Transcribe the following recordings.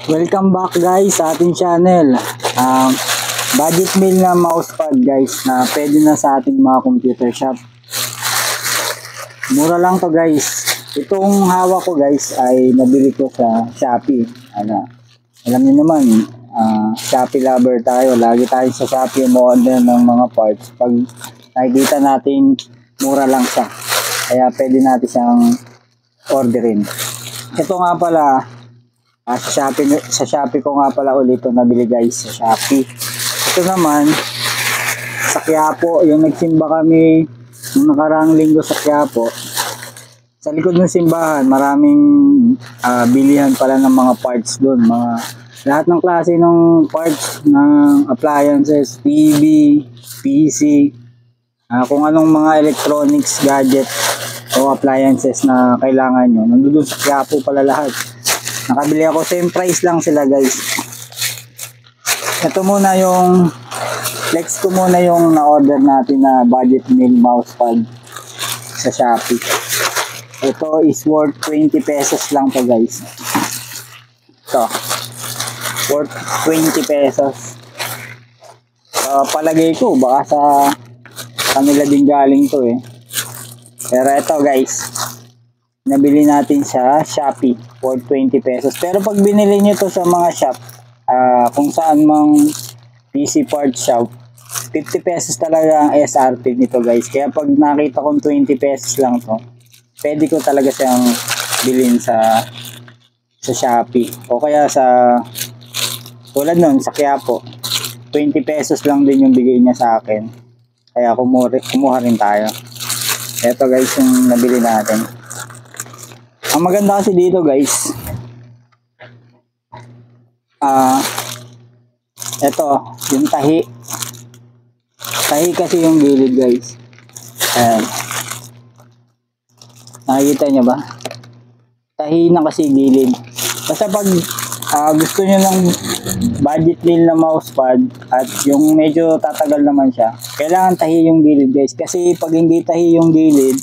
Welcome back guys sa ating channel. Budget meal na mousepad guys na pwede na sa ating mga computer shop. Mura lang to guys. Itong hawak ko guys ay nabili ko sa Shopee. Alam niyo naman, Shopee lover tayo. Lagi tayo sa Shopee mo-order ng mga parts. Pag nakikita natin mura lang siya. Kaya pwede natin siyang orderin. Ito nga pala, sa Shopee ko nga pala ulit ito nabili guys sa Shopee. Ito naman, sa Quiapo, yung nagsimba kami nung nakaraang linggo sa Quiapo. Sa likod ng simbahan, maraming bilihan pala ng mga parts doon. Lahat ng klase ng parts ng appliances, TV, PC, kung anong mga electronics, gadget o appliances na kailangan nyo. Nandun sa Quiapo pala lahat. Nakabili ako, same price lang sila guys. Ito muna yung flex ko muna yung na-order natin na budget meal mousepad sa Shopee. Ito is worth 20 pesos lang to guys. Ito worth 20 pesos. Palagay ko baka sa kanila din galing to eh. Pero ito guys, nabili natin sa Shopee for 20 pesos. Pero pag binili nyo to sa mga shop, kung saan mang PC part shop, 50 pesos talaga ang SRP nito guys. Kaya pag nakita kong 20 pesos lang to, pwede ko talaga siyang bilhin sa Shopee. O kaya sa, tulad nun, sa Quiapo, 20 pesos lang din yung bigay niya sa akin. Kaya kumuha rin tayo. Ito guys yung nabili natin. Ang maganda kasi dito guys, ito, yung tahi kasi yung gilid guys. Ayan. Nakikita nyo ba? Tahi na kasi gilid. Basta pag gusto nyo ng budget meal na mousepad at yung medyo tatagal naman siya, kailangan tahi yung gilid guys. Kasi pag hindi tahi yung gilid,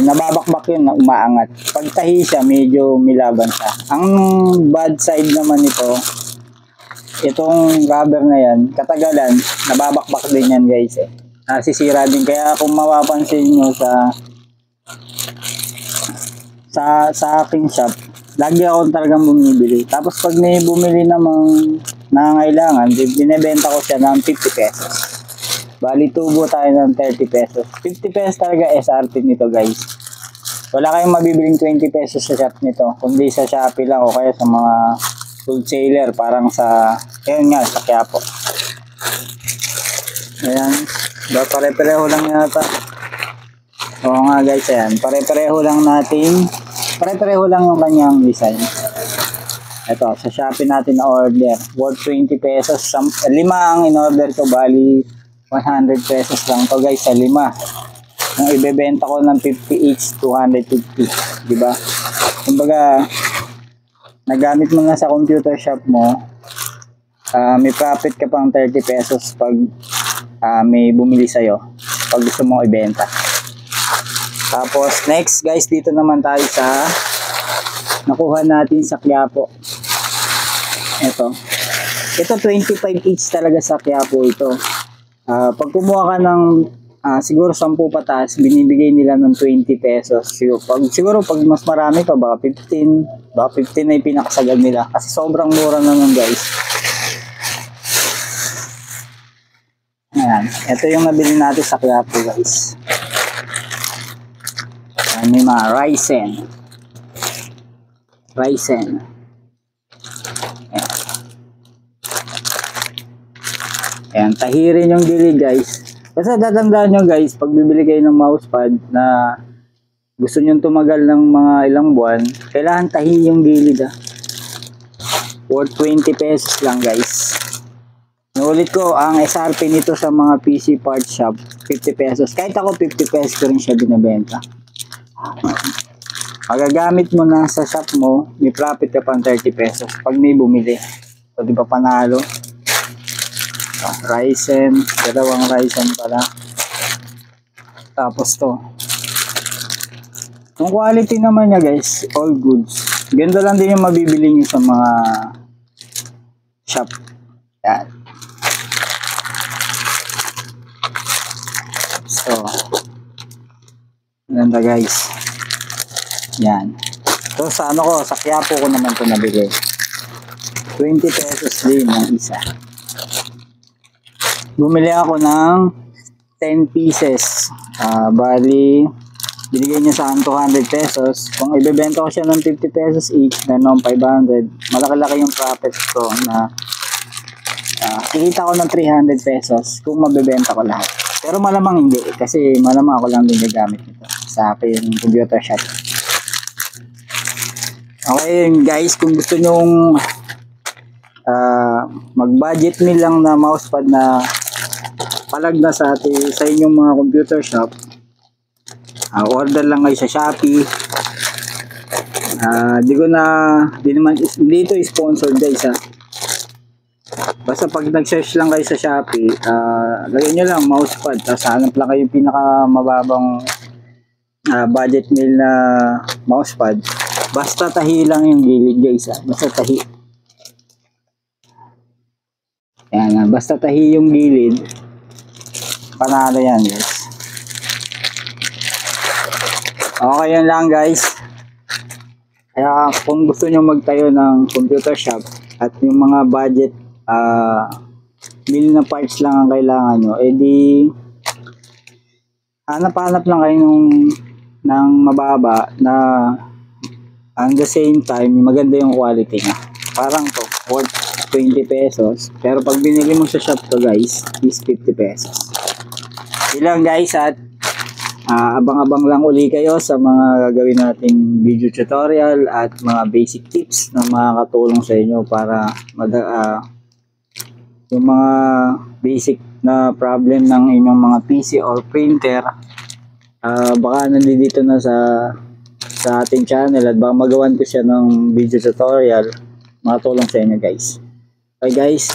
nababakbak yun na umaangat. Pag tahi siya, medyo milaban siya. Ang bad side naman nito, itong rubber na yan, katagalan, nababakbak din yan guys eh. Sisira din. Kaya kung mapapansin nyo sa aking shop, lagi ako talagang bumibili. Tapos pag may bumili namang nangangailangan, binibenta ko siya ng 50 pesos. Bali, tubo tayo ng 30 pesos. 50 pesos talaga SRP nito guys. Wala kayong mabibiling 20 pesos sa shop nito. Kundi sa Shopee lang o kaya sa mga wholesaler. Parang sa, ayun nga, sa Quiapo. Ayan. Pare-pareho lang yata. Oo nga guys, ayan. Pare-pareho lang natin. Pare-pareho lang yung kanyang design. Ito, sa Shopee natin na order. Worth 20 pesos. 5 ang in-order ko. Bali, 100 pesos lang to guys sa 5. Kung ibebenta ko ng 50 each, 250. Diba? Kumbaga, nagamit mo na sa computer shop mo, may profit ka pang 30 pesos pag may bumili sa'yo. Pag gusto mo ibenta. Tapos, next guys, dito naman tayo sa nakuha natin sa Quiapo. Ito 25 each talaga sa Quiapo ito. Pag kumuha ka ng siguro 10 pataas, binibigay nila ng 20 pesos. Siguro pag mas marami pa, baka 15 na yung pinakasagad nila. Kasi sobrang mura naman guys. Ayan. Ito yung nabili natin sa Quiapo guys. Ayan, may mga Ryzen. Ayan. Ayan, tahirin yung gilid guys. Kasi tatandaan nyo guys, pag bibili kayo ng mousepad na gusto nyo tumagal ng mga ilang buwan, kailangan tahi yung gilid Worth 20 pesos lang guys. Nulit ko, ang SRP nito sa mga PC part shop, 50 pesos. Kahit ako 50 pesos ko rin siya binibenta. Magagamit mo na sa shop mo, may profit ka pang 30 pesos pag may bumili. So di ba panalo? Ryzen, dalawang Ryzen pala. Tapos to, yung quality naman niya guys, all goods. Ganda lang din yung mabibili nyo sa mga shop. Yan. So, ganda guys. Yan. So, sa ano ko, sa Quiapo ko naman ito nabili. 20 pesos din ang isa. Bumili ako ng 10 pieces. Bali, binigay niya sa akin 200 pesos. Kung ibebenta ko siya ng 50 pesos each, ganun 500. Malaki-laki yung profit ko na kikita ko ng 300 pesos kung mabebenta ko lahat. Pero malamang hindi kasi malamang ako lang din gagamit nito sa aking computer shop. Okay guys, kung gusto nyong mag-budget meal lang na mousepad na palag na sa inyong mga computer shop, order lang kayo sa Shopee. Hindi ito sponsored guys ha. Basta pag nag-search lang kayo sa Shopee, lagyan nyo lang mousepad, tapos hanap lang kayo yung pinakamababang budget meal na mousepad. Basta tahi lang yung gilid guys ha. Basta tahi. Yan, basta tahi yung gilid, panalo yan guys. Okay, yan lang guys. Kaya kung gusto nyo magtayo ng computer shop at yung mga budget meal na parts lang ang kailangan nyo, edi hanap-hanap lang kayo ng mababa na at the same time maganda yung quality nya. Parang to worth 20 pesos, pero pag binili mo sa shop to guys is 50 pesos. Ilang guys, at abang-abang lang uli kayo sa mga gagawin nating video tutorial at mga basic tips na makakatulong sa inyo para yung mga basic na problem ng inyong mga PC or printer, baka nandito na sa ating channel at baka magawan ko siya ng video tutorial, makatulong sa inyo guys. Okay guys.